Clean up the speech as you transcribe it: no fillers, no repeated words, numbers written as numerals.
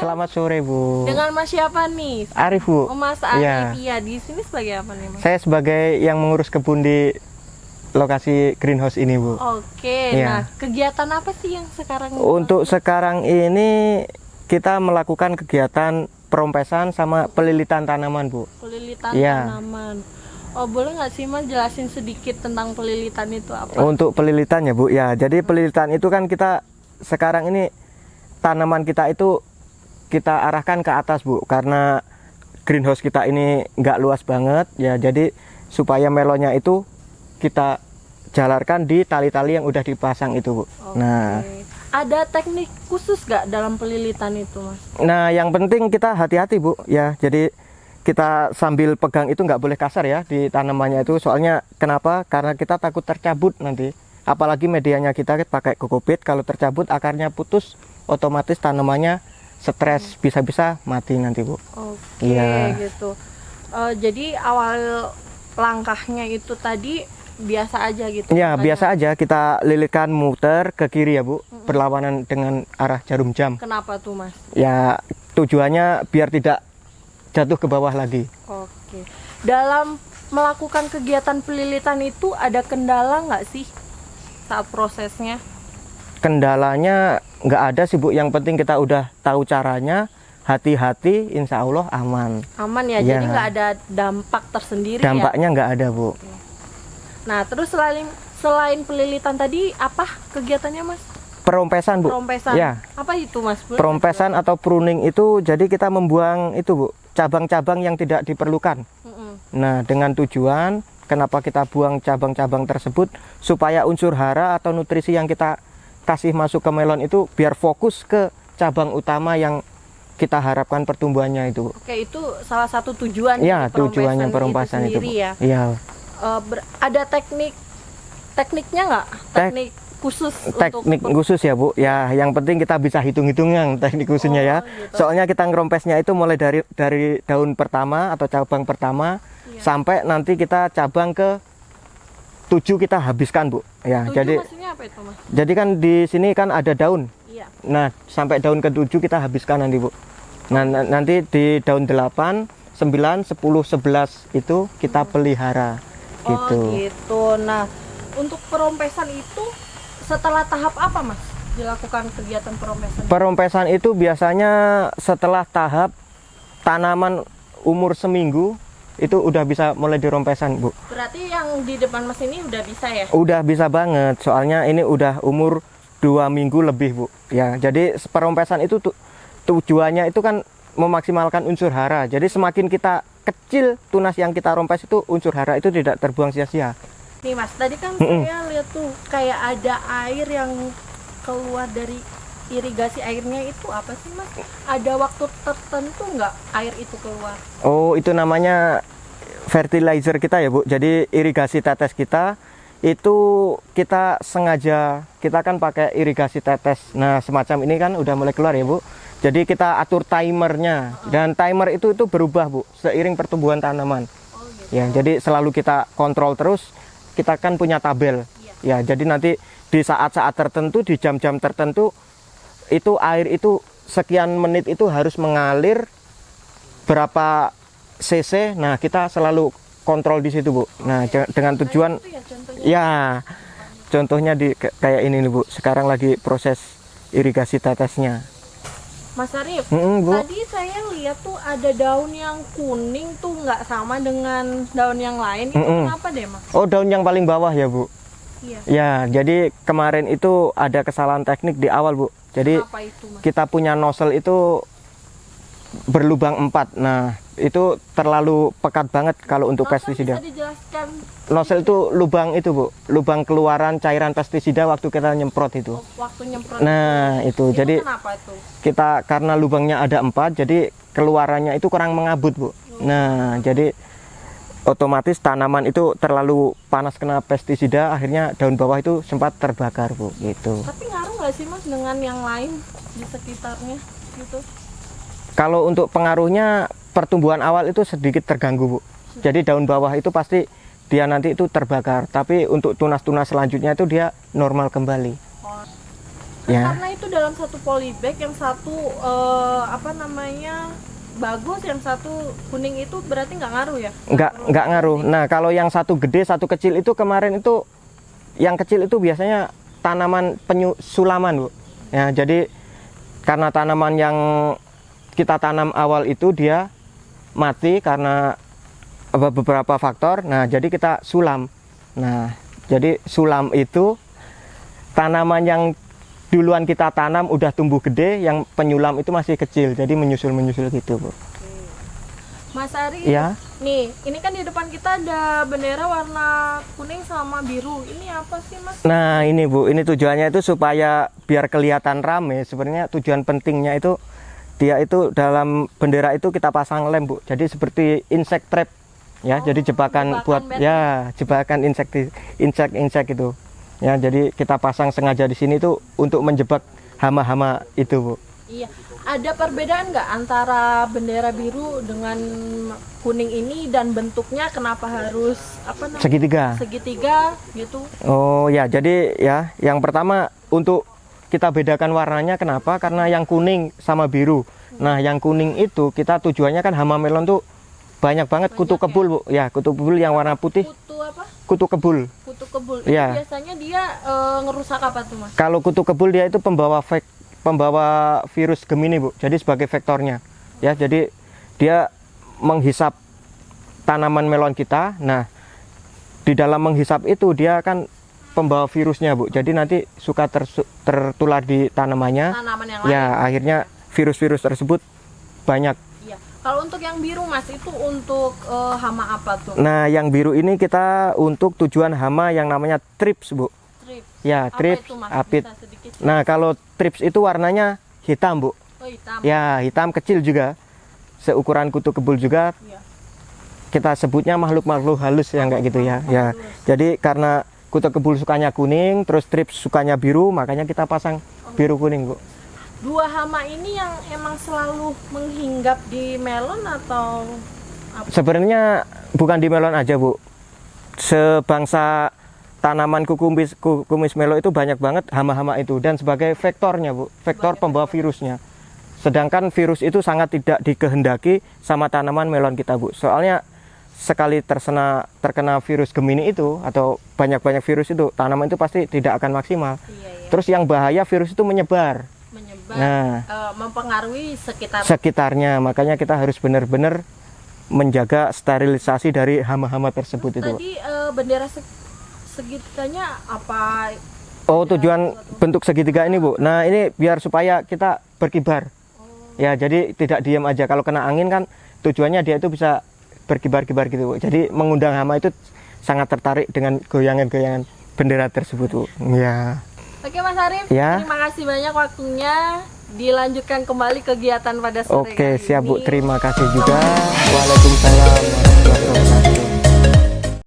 Selamat sore, Bu. Dengan Mas siapa nih? Arif, Bu. Oh, Mas Arif. Iya. Iya, di sini sebagai apa nih, Mas? Saya sebagai yang mengurus kebun di lokasi greenhouse ini, Bu. Oke. Iya. Nah, kegiatan apa sih yang sekarang? Untuk sekarang ini kita melakukan kegiatan perompesan sama pelilitan tanaman, Bu. Pelilitan Iya. tanaman. Oh, boleh nggak sih Mas jelasin sedikit tentang pelilitan itu apa? Untuk pelilitan ya, Bu. Ya, jadi pelilitan itu kan kita sekarang ini tanaman kita itu kita arahkan ke atas, Bu, karena greenhouse kita ini nggak luas banget ya, jadi supaya melonnya itu kita jalarkan di tali-tali yang udah dipasang itu, Bu. Oke. Nah, ada teknik khusus nggak dalam pelilitan itu, Mas? yang penting kita hati-hati, Bu, ya. Jadi kita sambil pegang itu nggak boleh kasar ya di tanamannya itu, soalnya kenapa? Karena kita takut tercabut nanti. Apalagi medianya kita pakai kokopit, kalau tercabut akarnya putus, otomatis tanamannya stres, bisa-bisa mati nanti, Bu. Oke, Iya. gitu. Jadi awal langkahnya itu tadi biasa aja gitu. Ya, makanya. biasa aja kita lilitkan muter ke kiri ya, Bu, berlawanan dengan arah jarum jam. Kenapa tuh, Mas? Ya, tujuannya biar tidak jatuh ke bawah lagi. Oke. Dalam melakukan kegiatan pelilitan itu ada kendala nggak sih saat prosesnya? Kendalanya nggak ada sih, Bu, yang penting kita udah tahu caranya, hati-hati, insya Allah aman. Aman ya, Ya. jadi nggak ada dampak tersendiri ya? Dampaknya nggak ada, Bu. Nah, terus selain pelilitan tadi, apa kegiatannya, Mas? Perompesan, Bu. Perompesan. Ya. Apa itu, Mas? Boleh Perompesan atau pruning itu jadi kita membuang itu, Bu, cabang-cabang yang tidak diperlukan. nggak? Mm-mm. Nah, dengan tujuan kenapa kita buang cabang-cabang tersebut, supaya unsur hara atau nutrisi yang kita kasih masuk ke melon itu biar fokus ke cabang utama yang kita harapkan pertumbuhannya itu. Oke, itu salah satu tujuan Iya, dari tujuannya perompasan itu, Bu. sendiri ya. Iya. Ada tekniknya nggak? Teknik khusus Teknik untuk khusus ya, Bu. Ya, yang penting kita bisa hitung-hitungan teknik khususnya ya. gitu. Soalnya kita ngerompesnya itu mulai dari daun pertama atau cabang pertama Iya. sampai nanti kita cabang ke 7 kita habiskan, Bu. Ya, Tujuh jadi maksudnya apa itu, Mas? jadi kan di sini kan ada daun. Iya. Nah, sampai daun ke-7 kita habiskan nanti, Bu. Nah, nanti di daun 8, 9, 10, 11 itu kita pelihara gitu. Oh, gitu. Nah, untuk perompesan itu setelah tahap apa, Mas? Dilakukan kegiatan perompesan? Perompesan itu biasanya setelah tahap tanaman umur seminggu itu udah bisa mulai dirompesan, Bu. Berarti yang di depan Mas ini udah bisa ya? Udah bisa banget, soalnya ini udah umur 2 minggu lebih, Bu. Ya, jadi perompesan itu tujuannya itu kan memaksimalkan unsur hara. Jadi semakin kita kecil tunas yang kita rompes itu unsur hara itu tidak terbuang sia-sia. Nih, Mas, tadi kan saya lihat tuh kayak ada air yang keluar dari irigasi airnya, itu apa sih, Mas? Ada waktu tertentu nggak air itu keluar? Oh, itu namanya fertilizer kita ya, Bu. Jadi irigasi tetes kita itu kita sengaja, kita kan pakai irigasi tetes. Nah, semacam ini kan udah mulai keluar ya, Bu. Jadi kita atur timernya, dan timer itu berubah, Bu, seiring pertumbuhan tanaman. Oh, gitu. Ya, jadi selalu kita kontrol terus. Kita kan punya tabel. Ya, jadi nanti di saat-saat tertentu, di jam-jam tertentu itu air itu sekian menit itu harus mengalir berapa cc. Nah, kita selalu kontrol di situ, Bu. Nah, dengan tujuan Itu ya contohnya. ya contohnya kayak ini nih, Bu. Sekarang lagi proses irigasi tetesnya. Mas Arif, Bu. tadi saya lihat tuh ada daun yang kuning tuh nggak sama dengan daun yang lain. Itu kenapa deh, Mas? Oh, daun yang paling bawah ya, Bu. Iya. Ya, jadi kemarin itu ada kesalahan teknik di awal, Bu. Jadi Apa itu, Mas? kita punya nozzle itu berlubang 4. Nah, itu terlalu pekat banget kalau untuk pestisida. Bisa dijelaskan Nozzle itu lubang itu, Bu. Lubang keluaran cairan pestisida waktu kita nyemprot itu. waktu nyemprot? Nah, itu. Jadi Kenapa itu? kita karena lubangnya ada 4, jadi keluarannya itu kurang mengabut, Bu. Nah, jadi otomatis tanaman itu terlalu panas kena pestisida, akhirnya daun bawah itu sempat terbakar, Bu, gitu. Tapi ngaruh nggak sih, Mas, dengan yang lain di sekitarnya gitu? Kalau untuk pengaruhnya pertumbuhan awal itu sedikit terganggu, Bu. Jadi daun bawah itu pasti dia nanti itu terbakar, tapi untuk tunas-tunas selanjutnya itu dia normal kembali. Oh. Ya. Karena itu dalam satu polybag, yang satu apa namanya bagus, yang satu kuning, itu berarti nggak ngaruh ya? Nggak ngaruh. Nah, kalau yang satu gede satu kecil itu kemarin itu, yang kecil itu biasanya tanaman penyu sulaman, Bu. Ya, jadi karena tanaman yang kita tanam awal itu dia mati karena beberapa faktor. Nah, jadi kita sulam. Nah, jadi sulam itu tanaman yang duluan kita tanam udah tumbuh gede, yang penyulam itu masih kecil, jadi menyusul gitu, Bu. Mas Ari, Ya. nih, ini kan di depan kita ada bendera warna kuning sama biru. Ini apa sih, Mas? Nah, ini Bu, ini tujuannya itu supaya biar kelihatan rame. Sebenarnya tujuan pentingnya itu dia itu dalam bendera itu kita pasang lem, Bu. Jadi seperti insect trap ya, jadi jebakan buat bed. ya, jebakan insek itu. Ya, jadi kita pasang sengaja di sini tuh untuk menjebak hama-hama itu, Bu. Iya. Ada perbedaan nggak antara bendera biru dengan kuning ini, dan bentuknya kenapa harus apa namanya? Segitiga gitu. Oh ya, jadi ya yang pertama untuk kita bedakan warnanya kenapa? Karena yang kuning sama biru. Nah, yang kuning itu kita tujuannya kan hama melon tuh banyak banget kutu kebul, Bu. Ya, kutu kebul yang warna putih. Kutu apa? Kutu kebul. Kutu kebul. Itu Iya. biasanya dia ngerusak apa tuh, Mas? Kalau kutu kebul dia itu pembawa virus Gemini, Bu. Jadi sebagai vektornya. Ya, jadi dia menghisap tanaman melon kita. Nah, di dalam menghisap itu dia kan pembawa virusnya, Bu. Jadi nanti suka tertular di tanamannya. Tanaman yang lain. Ya, akhirnya virus-virus tersebut banyak. Iya. Kalau untuk yang biru, Mas, itu untuk hama apa tuh? Nah, yang biru ini kita untuk tujuan hama yang namanya thrips, Bu. Trips. Ya, Apa thrips, itu, Mas? apit. Bisa sedikit? Nah, kalau thrips itu warnanya hitam, Bu. Oh, hitam. Ya, hitam kecil juga. Seukuran kutu kebul juga. Iya. Kita sebutnya makhluk-makhluk halus yang kayak gitu ya. Ya. Jadi karena kutu kebul sukanya kuning, terus thrips sukanya biru, makanya kita pasang biru kuning, Bu. Dua hama ini yang emang selalu menghinggap di melon atau apa? Sebenarnya bukan di melon aja, Bu. Sebangsa tanaman kumis melo itu banyak banget hama-hama itu, dan sebagai vektornya, Bu. Vektor pembawa virusnya. Sedangkan virus itu sangat tidak dikehendaki sama tanaman melon kita, Bu. Soalnya sekali terkena virus Gemini itu atau banyak-banyak virus itu, tanaman itu pasti tidak akan maksimal. Iya. Terus yang bahaya, virus itu menyebar. Nah, Mempengaruhi sekitarnya. Makanya kita harus benar-benar menjaga sterilisasi dari hama-hama tersebut itu. Tadi bendera segitiganya apa? Oh, tujuan bentuk segitiga ini, Bu. Nah, ini biar supaya kita berkibar. Ya, jadi tidak diam aja. Kalau kena angin kan tujuannya dia itu bisa berkibar-kibar gitu, Bu. Jadi mengundang hama itu sangat tertarik dengan goyangan-goyangan bendera tersebut, Bu. Ya. Oke, Mas Arif, Ya. terima kasih banyak waktunya. Dilanjutkan kembali kegiatan pada sore Oke, kali siap, Bu. ini. Terima kasih juga. Waalaikumsalam.